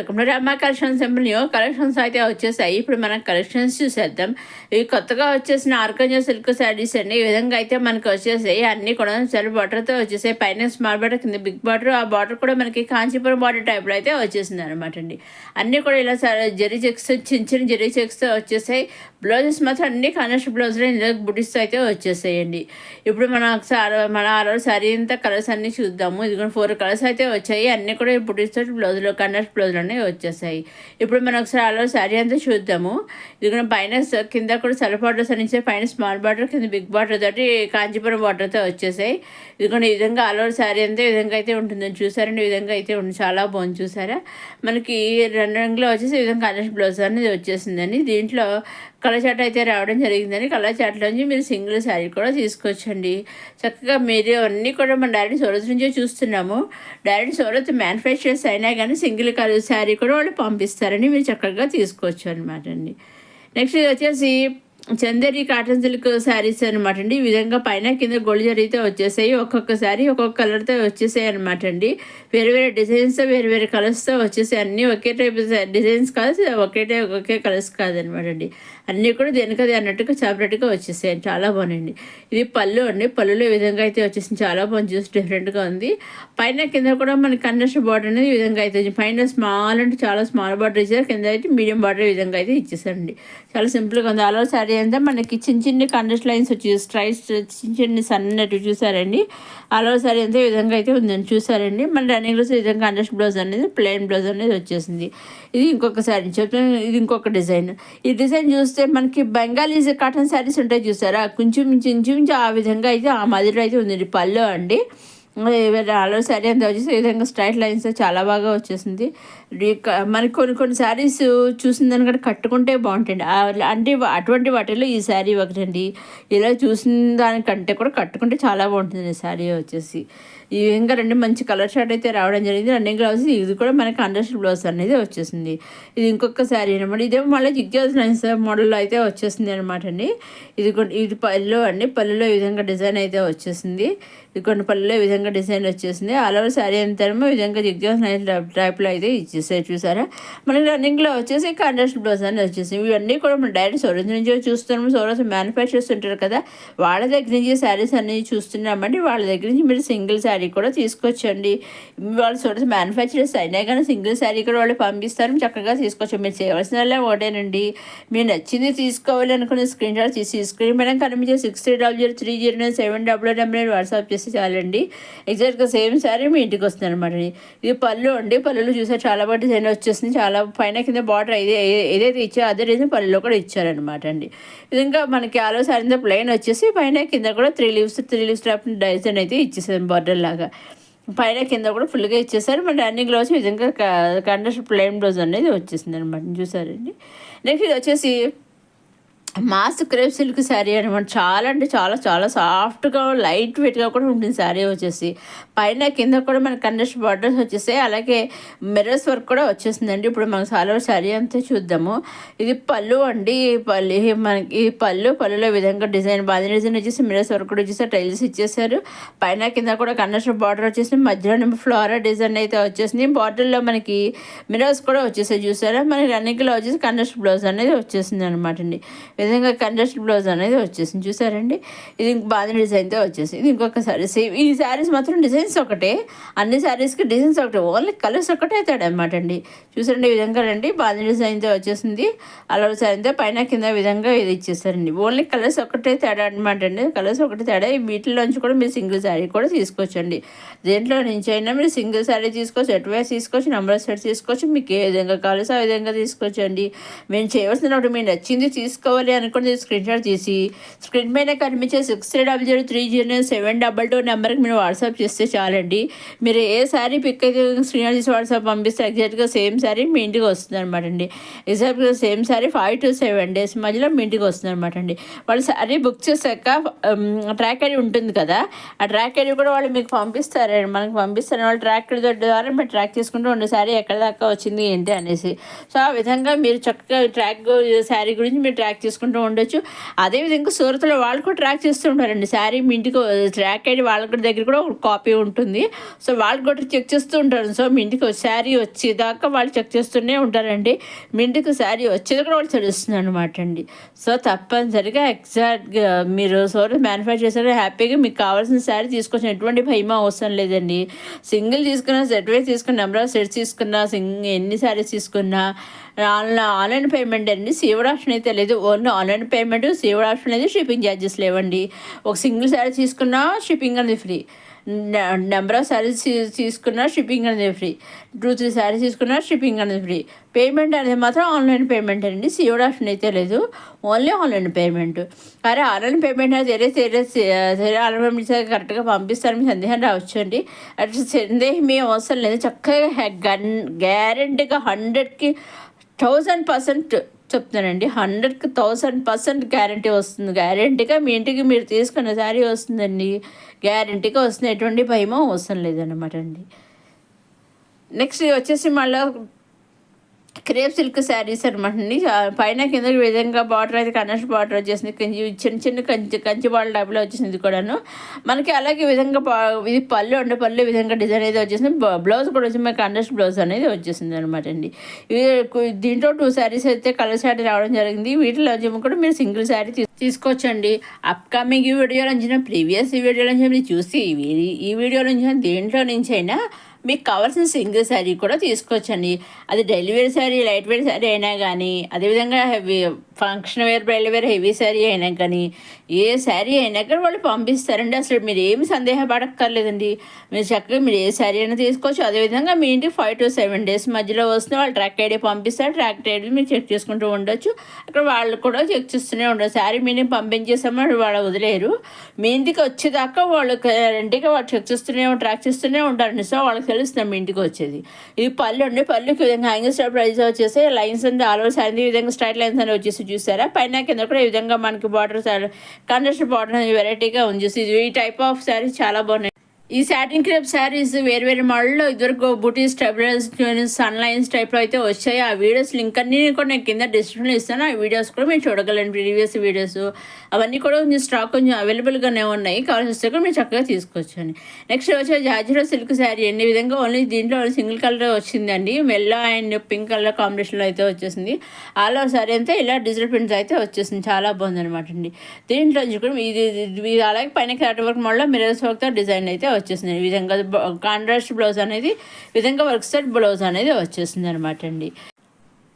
Welcome to రమ్మ collections new collections అయితే వచ్చేసాయి. ఇప్పుడు మనం కలెక్షన్స్ చూసేద్దాం. ఇవి కొత్తగా వచ్చేసిన ఆర్గంజా సిల్క్ శారీస్ అండి. ఈ విధంగా అయితే మనకి వచ్చేసాయి. అన్నీ కూడా సెల్ బార్డర్తో వచ్చేసాయి. పైన స్మాల్ బార్డర్, కింద బిగ్ బార్డర్. ఆ బార్డర్ కూడా మనకి కాంచీపురం బార్డర్ టైప్లో అయితే వచ్చేసింది అనమాట అండి. అన్నీ కూడా ఇలా జరీ చెక్స్, చిన్న చిన్న జరీ చెక్స్తో వచ్చేసాయి. బ్లౌజెస్ మాత్రం అన్ని కాంట్రాస్ట్ బ్లౌజ్లో ఇందులో బుటిస్తో అయితే వచ్చేసాయండి. ఇప్పుడు మనం ఒకసారి మన ఆరో శారీ అంతా కలర్స్ అన్నీ చూద్దాము. ఇది కూడా 4 కలర్స్ అయితే వచ్చాయి. అన్నీ కూడా బుటిస్తో బ్లౌజ్లో కాంట్రాస్ట్ బ్లౌజ్లోనే వచ్చేసాయి. ఇప్పుడు మనం ఒకసారి ఆలో శారీ అంతా చూద్దాము. ఇది కూడా పైన కింద కూడా సెల్ఫ్ బార్డర్స్ అని పైన స్మాల్ బార్డర్, కింద బిగ్ బార్డర్ తోటి కాంచీపురం బార్డర్తో వచ్చేసాయి. ఇది కూడా ఈ విధంగా ఆలో శారీ అంతా ఈ విధంగా అయితే ఉంటుందని చూసారండి. ఈ విధంగా అయితే ఉంటుంది. చాలా బాగుంది చూసారా. మనకి 2 రంగులో వచ్చేసి ఈ విధంగా కాంట్రాస్ట్ బ్లౌజ్ అనేది వచ్చేసిందని. దీంట్లో కలర్ చాట్ అయితే రావడం జరిగిందని కలర్ చాట్లోంచి మీరు సింగిల్ శారీ కూడా తీసుకోవచ్చండి. చక్కగా మీరు అన్నీ కూడా మన డైరెక్ట్ సూరత్ నుంచే చూస్తున్నాము. డైరెక్ట్ సూరత్ మ్యానుఫ్యాక్చరర్స్ అయినా కానీ సింగిల్ కలర్ శారీ కూడా వాళ్ళు పంపిస్తారని మీరు చక్కగా తీసుకోవచ్చు అనమాట అండి. నెక్స్ట్ ఇది వచ్చేసి చందేరి కాటన్ సిల్క్ శారీస్ అనమాట అండి. ఈ విధంగా పైన కింద గోల్డ్ జరీతో వచ్చేసాయి. ఒక్కొక్క శారీ ఒక్కొక్క కలర్తో వచ్చేసాయి అనమాట అండి. వేరు వేరే డిజైన్స్తో వేరు వేరే కలర్స్తో వచ్చేసాయి. అన్నీ ఒకే టైప్ డిజైన్స్ కాదు, ఒకే కలర్స్ కాదనమాట అండి. అన్నీ కూడా దేనికది అన్నట్టుగా సపరేట్గా వచ్చేసాయి. చాలా బాగుందండి. ఇది పళ్ళు అండి. పళ్ళులో ఈ విధంగా అయితే వచ్చేసింది. చాలా బాగుంది. చూసి డిఫరెంట్గా ఉంది. పైన కింద కూడా మనకి కండెస్ట్ బార్డర్ అనేది ఈ విధంగా అయితే పైన స్మాల్ అంటే చాలా స్మాల్ బార్డర్ ఇచ్చారు. కింద అయితే మీడియం బార్డర్ ఈ విధంగా అయితే ఇచ్చేసారండి. చాలా సింపుల్గా ఉంది. అలా శారీ అంతా మనకి చిన్న చిన్న కండెస్ట్ లైన్స్ వచ్చి స్ట్రైట్ చిన్న చిన్న సన్నట్టు చూసారండి. అలా శారీ అంతా ఈ విధంగా అయితే ఉందని చూసారండి. మన రన్నింగ్ రోజు ఈ విధంగా కండెస్ట్ బ్లౌజ్ అనేది ప్లెయిన్ బ్లౌజ్ అనేది వచ్చేసింది. ఇది ఇంకొక శారీ చెప్తాను. ఇది ఇంకొక డిజైన్. ఈ డిజైన్ చూస్తే మనకి బెంగాలీస్ కాటన్ శారీస్ ఉంటాయి చూసారా, కొంచెం ఆ విధంగా అయితే ఆ మాదిరిలో అయితే ఉంది. పళ్ళు అండి. ఆలో శారీ అంతా వచ్చేసి ఈ విధంగా స్ట్రైట్ లైన్స్ చాలా బాగా వచ్చేసింది. మనకి కొన్ని శారీస్ చూసిన దానికంటే కట్టుకుంటే బాగుంటుంది. అంటే అటువంటి వాటిలో ఈ శారీ ఒకటండి. ఇలా చూసిన దానికంటే కూడా కట్టుకుంటే చాలా బాగుంటుంది ఈ శారీ వచ్చేసి. ఈ విధంగా 2 మంచి కలర్ షార్ట్ అయితే రావడం జరిగింది. రన్నింగ్ బ్లౌజ్ ఇది కూడా మనకి కాంట్రాస్ట్ బ్లౌజ్ అనేది వచ్చేసింది. ఇది ఇంకొక శారీ అనమాట. ఇదేమో మళ్ళీ జిగ్జాజ్ లైన్స్ మోడల్లో అయితే వచ్చేసింది అనమాట అండి. ఇది పళ్ళు అండి. పళ్ళులో ఈ విధంగా డిజైన్ అయితే వచ్చేసింది. ఇది కొన్ని పళ్ళులో ఈ విధంగా డిజైన్ వచ్చేసింది. ఆల్ ఓవర్ శారీ అంతేమో ఈ విధంగా జిగ్జాజ్ లైన్స్ టైప్లో అయితే ఇచ్చేసారు చూసారా. మనకి రన్నింగ్లో వచ్చేసి కాంట్రాస్ట్ బ్లౌజ్ అనేది వచ్చేసింది. ఇవన్నీ కూడా మనం డైరెక్ట్ సూరత్ నుంచి చూస్తున్నాము. సూరత్ మ్యానుఫ్యాక్చర్స్ ఉంటారు కదా, వాళ్ళ దగ్గర నుంచి శారీస్ అన్నీ చూస్తున్నామండి. వాళ్ళ దగ్గర నుంచి మీరు సింగిల్ శారీ కూడా తీసుకొచ్చండి. వాళ్ళు సూరత్ మ్యానుఫ్యాక్చరర్స్ అయినా కానీ సింగిల్ శారీ కూడా వాళ్ళు పంపిస్తారు. చక్కగా తీసుకోవచ్చు. మీరు చేయవలసిన ఒకటేనండి, మీరు నచ్చింది తీసుకోవాలి అనుకున్న స్క్రీన్ షాట్ తీసి స్క్రీన్ మీద కనిపించే 63003097 వాట్సాప్ చేసి చాలండి. ఎగ్జాక్ట్గా సేమ్ శారీ మీ ఇంటికి వస్తుంది అనమాట. ఇది పళ్ళు అండి. పళ్ళులో చూసారు చాలా బాగా డిజైన్ వచ్చేసింది. చాలా పైన కింద బార్డర్ ఏదైతే ఇచ్చారో అదే రీజన్ పళ్ళులో కూడా ఇచ్చారనమాట అండి. ఇంకా మనకి ఆలో శారీ ప్లెయిన్ వచ్చేసి పైన కింద కూడా 3 లీవ్స్ టైప్ డిజైన్ అయితే ఇచ్చేసారు బార్డర్ లాగా. పైన కింద కూడా ఫుల్గా ఇచ్చేసారు. మన రన్నింగ్ బ్లౌజ్ ఈ విధంగా కండెస్ట్ ప్లెయిన్ బ్లౌజ్ అనేది వచ్చేసింది అనమాట. చూసారండి. నెక్స్ట్ ఇది వచ్చేసి మాస్ క్రేప్ సిల్క్ శారీ అనమాట. చాలా అంటే చాలా సాఫ్ట్గా లైట్ వెయిట్గా కూడా ఉంటుంది శారీ వచ్చేసి. పైన కింద కూడా మన కండెస్ట్ బార్డర్స్ వచ్చేసాయి. అలాగే మిర్రర్స్ వర్క్ కూడా వచ్చేసిందండి. ఇప్పుడు మనం సాలో శారీ అంతా చూద్దాము. ఇది పళ్ళు అండి. మనకి పళ్ళులో విధంగా డిజైన్ బాగా డిజైన్ వచ్చేసి మిర్రర్స్ వర్క్ కూడా వచ్చేసి టైల్స్ ఇచ్చేసారు. పైన కింద కూడా కండెస్ట్ బార్డర్ వచ్చేసి మధ్యలో ఫ్లోరా డిజైన్ అయితే వచ్చేసింది. బార్డర్లో మనకి మిర్రర్స్ కూడా వచ్చేసాయి చూసారా. మనకి రన్నింగ్లో వచ్చేసి కండెస్ట్ బ్లౌజ్ అనేది వచ్చేసింది అనమాట అండి. విధంగా కంట్రాస్ట్ బ్లౌజ్ అనేది వచ్చేసింది చూసారండి. ఇది బాగా డిజైన్తో వచ్చేసింది. ఇది ఇంకొక శారీ సేమ్. ఈ శారీస్ మాత్రం డిజైన్స్ ఒకటే, అన్ని శారీస్కి డిజైన్స్ ఒకటే, ఓన్లీ కలర్స్ ఒకటే అవుతాడు అనమాట అండి. చూసారండి. ఈ విధంగా రండి బాగా డిజైన్తో వచ్చేసింది. అలా శారీతో పైన కింద విధంగా ఇది ఇచ్చేసారండి. ఓన్లీ కలర్స్ ఒకటే తేడా అనమాట అండి. కలర్స్ ఒకటే తేడా. వీటిలోంచి కూడా మీరు సింగిల్ శారీ కూడా తీసుకోవచ్చండి. దేంట్లో నుంచి అయినా మీరు సింగిల్ శారీ తీసుకోవచ్చు, సెట్ వైస్ తీసుకోవచ్చు, నెంబర్ సెట్ తీసుకోవచ్చు. మీకు ఏ విధంగా కావాల్సి ఆ విధంగా తీసుకోవచ్చు అండి. మేము చేయవలసినప్పుడు మీరు నచ్చింది తీసుకోవాలి అనుకుని స్క్రీన్ షాట్ తీసి స్క్రీన్ పైన కనిపించే 6300309722 నెంబర్కి మీరు వాట్సాప్ చేస్తే చాలండి. మీరు ఏ శారీ పిక్ అయితే స్క్రీన్ షాట్ తీసి వాట్సాప్ పంపిస్తే ఎగ్జాక్ట్గా సేమ్ శారీ మీ ఇంటికి వస్తుంది అనమాట అండి. ఎగ్జాక్ట్గా సేమ్ శారీ 5 to 7 days మధ్యలో మీ ఇంటికి వస్తుంది అనమాట అండి. వాళ్ళు శారీ బుక్ చేశాక ట్రాక్ ఐడి ఉంటుంది కదా, ఆ ట్రాక్ ఐడి కూడా వాళ్ళు మీకు పంపిస్తారండి. మనకు పంపిస్తారు. వాళ్ళు ట్రాక్ ఐడి ద్వారా మీరు ట్రాక్ చేసుకుంటూ ఉండే శారీ ఎక్కడ దాకా వచ్చింది ఏంటి అనేసి. సో ఆ విధంగా మీరు చక్కగా ట్రాక్ శారీ గురించి మీరు ట్రాక్ చేసుకుంటూ చేసుకుంటూ ఉండొచ్చు. అదేవిధంగా సూరత్లో వాళ్ళు కూడా ట్రాక్ చేస్తూ ఉంటారండి. శారీ మీ ఇంటికి ట్రాక్ అయ్యి వాళ్ళ దగ్గర కూడా ఒక కాపీ ఉంటుంది. సో వాళ్ళు కూడా చెక్ చేస్తూ ఉంటారు. సో మీ ఇంటికి శారీ వచ్చేదాకా వాళ్ళు చెక్ చేస్తూనే ఉంటారండి. మీ ఇంటికి శారీ వచ్చేది కూడా వాళ్ళు తెలుస్తుంది అనమాట అండి. సో తప్పనిసరిగా ఎగ్జాక్ట్గా మీరు సూరత్ మ్యానుఫ్యాక్చర్ చేశారు, హ్యాపీగా మీకు కావాల్సిన శారీ తీసుకొచ్చిన ఎటువంటి భయం అవసరం లేదండి. సింగిల్ తీసుకున్నా, సెట్ వైజ్ తీసుకున్న, నెంబర్ ఆఫ్ సెట్స్ తీసుకున్నా, ఎన్ని శారీస్ తీసుకున్నా ఆన్లైన్ పేమెంట్ అండి. సీవుడ్ ఆప్షన్ అయితే లేదు. Only online payment, Seawood option లేదు, షిప్పింగ్ ఛార్జెస్ లేవండి. ఒక సింగిల్ శారీ తీసుకున్నా షిప్పింగ్ అనేది ఫ్రీ. నెంబర్ ఆఫ్ శారీస్ తీసుకున్నా షిప్పింగ్ అనేది ఫ్రీ. 2-3 శారీస్ తీసుకున్నా షిప్పింగ్ అనేది ఫ్రీ. పేమెంట్ అనేది మాత్రం ఆన్లైన్ పేమెంట్ అండి. సీవుడ్ ఆప్షన్ అయితే లేదు, ఓన్లీ ఆన్లైన్ పేమెంట్. కానీ ఆన్లైన్ పేమెంట్ అనేది ఆన్లైన్ పేమెంట్ కరెక్ట్గా పంపిస్తారని సందేహం రావచ్చు అండి. అట్లా సందేహం ఏం అవసరం లేదు. చక్కగా గ్యారెంటీగా 100కి 1000% చెప్తున్నానండి. 100కి 1000% గ్యారంటీ వస్తుంది. గ్యారంటీగా మీ ఇంటికి మీరు తీసుకున్న శారీ వస్తుందండి. గ్యారంటీగా వస్తుంది, ఎటువంటి భయమో అవసరం లేదన్నమాట అండి. నెక్స్ట్ వచ్చేసి మళ్ళీ క్రేప్ సిల్క్ శారీస్ అనమాట అండి. పైన కింద విధంగా బార్డర్ అయితే కనెక్షన్ బార్డర్ వచ్చేసింది. చిన్న కంచి బార్డర్ టైప్లో వచ్చేసింది ఇది కూడాను మనకి. అలాగే విధంగా ఇది పళ్ళు ఉండే పళ్ళు విధంగా డిజైన్ అయితే వచ్చేసింది. బ్లౌజ్ కూడా వచ్చి మనకి కండస్ట్ బ్లౌజ్ అనేది వచ్చేసింది అనమాట అండి. దీంట్లో 2 శారీస్ అయితే కలర్ శారీ రావడం జరిగింది. వీటిలో కూడా మీరు సింగిల్ శారీ తీసుకోవచ్చండి. అప్కమింగ్ ఈ వీడియో నుంచి, ప్రీవియస్ ఈ వీడియో నుంచి మీరు చూసి ఈ వీడియో నుంచి దేంట్లో నుంచి అయినా మీకు కావాల్సిన సింగిల్ శారీ కూడా తీసుకోవచ్చండి. అది daily wear sari, light wear sari అయినా కానీ, అదేవిధంగా function wear, bridal wear heavy sari అయినా కానీ, ఏ శారీ అయినా కానీ వాళ్ళు పంపిస్తారండి. అసలు మీరు ఏమి సందేహపడక్కర్లేదండి. మీరు చక్కగా మీరు ఏ శారీ అయినా తీసుకోవచ్చు. అదేవిధంగా మీ ఇంటికి 5 to 7 days మధ్యలో వస్తుంది. వాళ్ళు ట్రాక్ ఐడి పంపిస్తారు. ట్రాక్ ఐడి మీరు చెక్ చేసుకుంటూ ఉండొచ్చు. అక్కడ వాళ్ళు కూడా చెక్ చేస్తూనే ఉండరు. శారీ మీరు పంపించేసామని వాళ్ళు వదిలేరు. మీ ఇంటికి వచ్చేదాకా వాళ్ళు గ్యారంటీగా వాళ్ళు చెక్ చేస్తూనే ట్రాక్ చేస్తూనే ఉంటారండి. సో వాళ్ళకి తెలుస్తుంది మీ ఇంటికి వచ్చేది. ఇది పళ్ళు అండి. పళ్ళుకి విధంగా హ్యాంగింగ్ స్టైల్ ప్రైస్ వచ్చేసి lines and all over sari ఈ విధంగా స్ట్రైట్ లైన్స్ అని వచ్చేసి చూసారా. పైన కింద కూడా ఈ విధంగా మనకి బార్డర్ కాంట్రాస్ట్ బార్డర్ అనేది వెరైటీగా ఉంది. ఈ టైప్ ఆఫ్ శారీస్ చాలా బాగున్నాయి. ఈ సాటిన్ క్రేప్ శారీస్ వేరు మోడల్లో ఇదివరకు బూటీస్ టైప్స్, సన్ లైన్స్ టైప్లో అయితే వచ్చాయి. ఆ వీడియోస్ లింక్ అన్నీ కూడా నేను కింద డిస్క్రిప్షన్లో ఇస్తాను. ఆ వీడియోస్ కూడా మీరు చూడగలండి. ప్రీవియస్ వీడియోస్ అవన్నీ కూడా కొంచెం స్టాక్ కొంచెం అవైలబుల్గానే ఉన్నాయి. కావాల్సి వస్తే కూడా మీరు చక్కగా తీసుకోవచ్చు అండి. నెక్స్ట్ వచ్చే జార్జెట్ సిల్క్ శారీ అండి. ఈ విధంగా ఓన్లీ దీంట్లో సింగిల్ కలర్ వచ్చిందండి. మెల్లో అండ్ పింక్ కలర్ కాంబినేషన్లో అయితే వచ్చేసింది. ఆల్ ఓవర్ శారీ అంతా ఇలా డిజిటల్ ప్రింట్స్ అయితే వచ్చేసింది. చాలా బాగుంది అనమాట అండి. దీంట్లో కూడా ఇది అలాగే పైన క్యాట్ వర్క్ మోడల్లో మిరర్స్ వర్క్తో డిజైన్ అయితే వచ్చేసింది. ఈ విధంగా కాంట్రాస్ట్ బ్లౌజ్ అనేది విధంగా వర్క్ సెట్ బ్లౌజ్ అనేది వచ్చేసింది అనమాట అండి.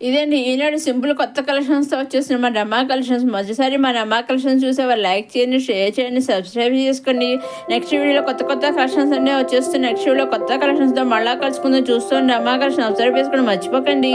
ఇదండి ఈనాడు సింపుల్ కొత్త కలెక్షన్స్తో వచ్చేసిన మా రమా కలెక్షన్స్. మొదటిసారి మా రమా కలెక్షన్స్ చూసే వాళ్ళు లైక్ చేయండి, షేర్ చేయండి, సబ్స్క్రైబ్ చేసుకోండి. నెక్స్ట్ వీడియోలో కొత్త కలెక్షన్స్ అన్నీ వచ్చేస్తున్నాయి. నెక్స్ట్ వీడియోలో కొత్త కలెక్షన్స్తో మళ్ళీ కలుసుకుందాం. చూస్తూ రమా కలెక్షన్ అబ్జర్వ్ చేసుకోండి, మర్చిపోకండి.